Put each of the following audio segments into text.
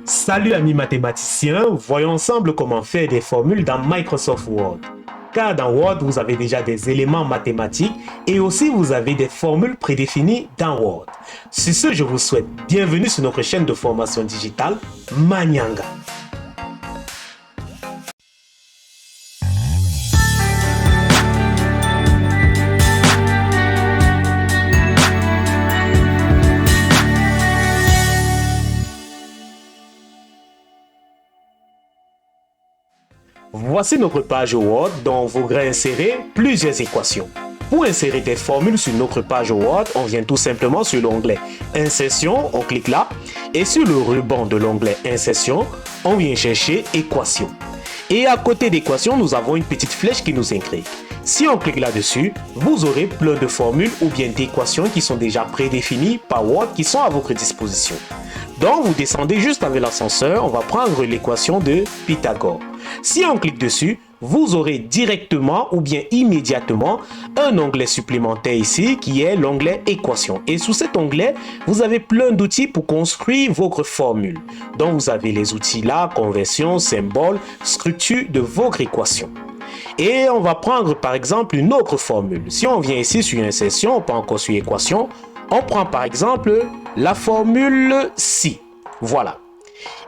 Salut amis mathématiciens, voyons ensemble comment faire des formules dans Microsoft Word. Car dans Word, vous avez déjà des éléments mathématiques et aussi vous avez des formules prédéfinies dans Word. Sur ce, je vous souhaite bienvenue sur notre chaîne de formation digitale Manyanga. Voici notre page Word dont vous voudrez insérer plusieurs équations. Pour insérer des formules sur notre page Word, on vient tout simplement sur l'onglet Insertion, on clique là, et sur le ruban de l'onglet Insertion, on vient chercher Équations. Et à côté d'équations, nous avons une petite flèche qui nous indique. Si on clique là-dessus, vous aurez plein de formules ou bien d'équations qui sont déjà prédéfinies par Word qui sont à votre disposition. Donc, vous descendez juste avec l'ascenseur, on va prendre l'équation de Pythagore. Si on clique dessus, vous aurez directement ou bien immédiatement un onglet supplémentaire ici qui est l'onglet Équations. Et sous cet onglet, vous avez plein d'outils pour construire votre formule. Donc, vous avez les outils là, conversion, symbole, structure de votre équation. Et on va prendre par exemple une autre formule. Si on vient ici sur Insertion, pas encore sur Équation, on prend par exemple la formule ci. Voilà.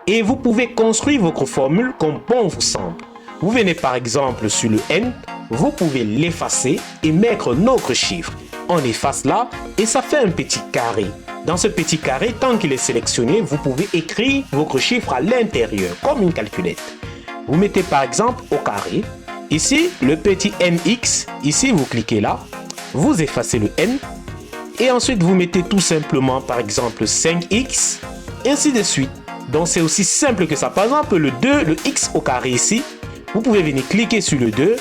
Et vous pouvez construire votre formule comme bon vous semble. Vous venez par exemple sur le n, vous pouvez l'effacer et mettre notre chiffre. On efface là et ça fait un petit carré. Dans ce petit carré, tant qu'il est sélectionné, vous pouvez écrire votre chiffre à l'intérieur comme une calculette. Vous mettez par exemple au carré. Ici, le petit nx, ici vous cliquez là, vous effacez le n. Et ensuite, vous mettez tout simplement, par exemple, 5x, et ainsi de suite. Donc, c'est aussi simple que ça. Par exemple, le 2, le x au carré ici, vous pouvez venir cliquer sur le 2,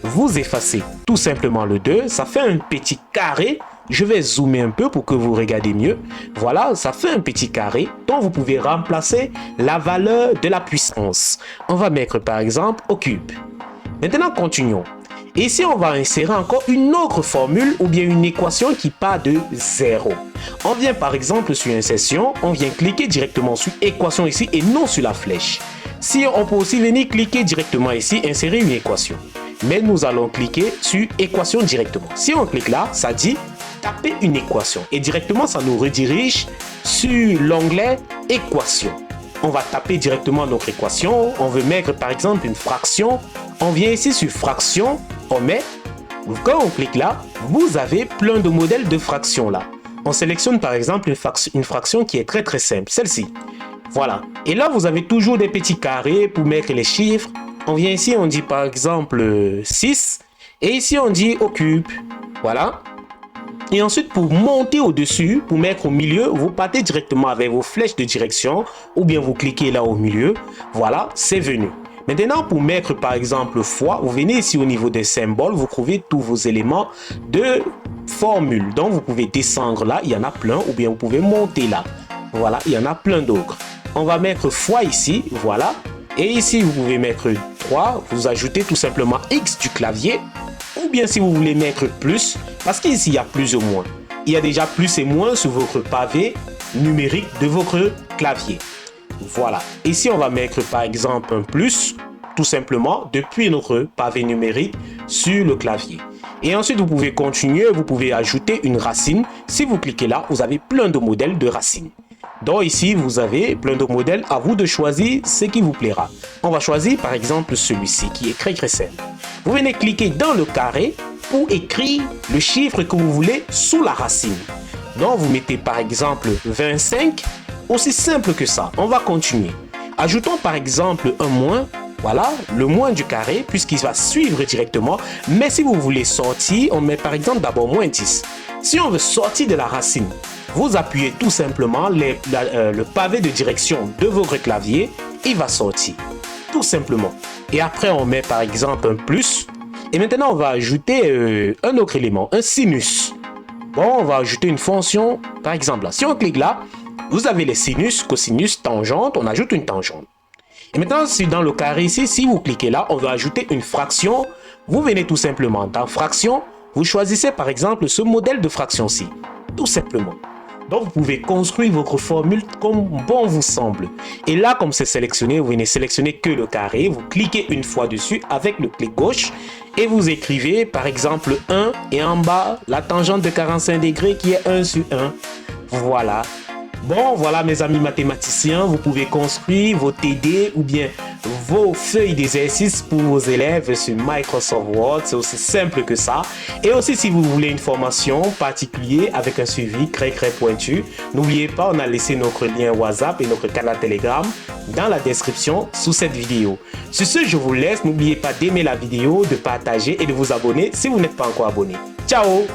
vous effacez tout simplement le 2, ça fait un petit carré. Je vais zoomer un peu pour que vous regardiez mieux. Voilà, ça fait un petit carré dont vous pouvez remplacer la valeur de la puissance. On va mettre, par exemple, au cube. Maintenant, continuons. Ici, on va insérer encore une autre formule ou bien une équation qui part de 0. On vient par exemple sur Insertion, on vient cliquer directement sur Équation ici et non sur la flèche. Si on peut aussi venir cliquer directement ici, insérer une équation. Mais nous allons cliquer sur Équation directement. Si on clique là, ça dit taper une équation. Et directement, ça nous redirige sur l'onglet Équation. On va taper directement notre équation. On veut mettre par exemple une fraction. On vient ici sur fraction, on met. Quand on clique là, vous avez plein de modèles de fractions là. On sélectionne par exemple une fraction qui est très simple, celle-ci. Voilà. Et là, vous avez toujours des petits carrés pour mettre les chiffres. On vient ici, on dit par exemple 6. Et ici, on dit au cube. Voilà. Et ensuite, pour monter au-dessus, pour mettre au milieu, vous partez directement avec vos flèches de direction ou bien vous cliquez là au milieu. Voilà, c'est venu. Maintenant, pour mettre par exemple fois, vous venez ici au niveau des symboles, vous trouvez tous vos éléments de formule. Donc, vous pouvez descendre là, il y en a plein, ou bien vous pouvez monter là. Voilà, il y en a plein d'autres. On va mettre fois ici, voilà. Et ici, vous pouvez mettre 3, vous ajoutez tout simplement X du clavier. Ou bien si vous voulez mettre plus, parce qu'ici il y a plus ou moins. Il y a déjà plus et moins sur votre pavé numérique de votre clavier. Voilà. Ici on va mettre par exemple un plus, tout simplement, depuis notre pavé numérique sur le clavier. Et ensuite vous pouvez continuer, vous pouvez ajouter une racine. Si vous cliquez là, vous avez plein de modèles de racines. Donc ici, vous avez plein de modèles, à vous de choisir ce qui vous plaira. On va choisir par exemple celui-ci qui est très simple. Vous venez cliquer dans le carré pour écrire le chiffre que vous voulez sous la racine. Donc vous mettez par exemple 25, aussi simple que ça. On va continuer. Ajoutons par exemple un moins, voilà, le moins du carré puisqu'il va suivre directement. Mais si vous voulez sortir, on met par exemple d'abord moins 10. Si on veut sortir de la racine, vous appuyez tout simplement le pavé de direction de votre clavier, il va sortir, tout simplement. Et après, on met par exemple un plus. Et maintenant, on va ajouter un autre élément, un sinus. Bon, on va ajouter une fonction, par exemple là. Si on clique là, vous avez les sinus, cosinus, tangente, on ajoute une tangente. Et maintenant, si dans le carré ici, si vous cliquez là, on va ajouter une fraction. Vous venez tout simplement dans fraction, vous choisissez par exemple ce modèle de fraction-ci, tout simplement. Donc, vous pouvez construire votre formule comme bon vous semble. Et là, comme c'est sélectionné, vous venez sélectionner que le carré. Vous cliquez une fois dessus avec le clic gauche et vous écrivez par exemple 1 et en bas la tangente de 45 degrés qui est 1 sur 1. Voilà. Bon, voilà mes amis mathématiciens, vous pouvez construire vos TD ou bien vos feuilles d'exercice pour vos élèves sur Microsoft Word. C'est aussi simple que ça. Et aussi, si vous voulez une formation particulière avec un suivi très pointu, n'oubliez pas, on a laissé notre lien WhatsApp et notre canal Telegram dans la description sous cette vidéo. Sur ce, je vous laisse. N'oubliez pas d'aimer la vidéo, de partager et de vous abonner si vous n'êtes pas encore abonné. Ciao!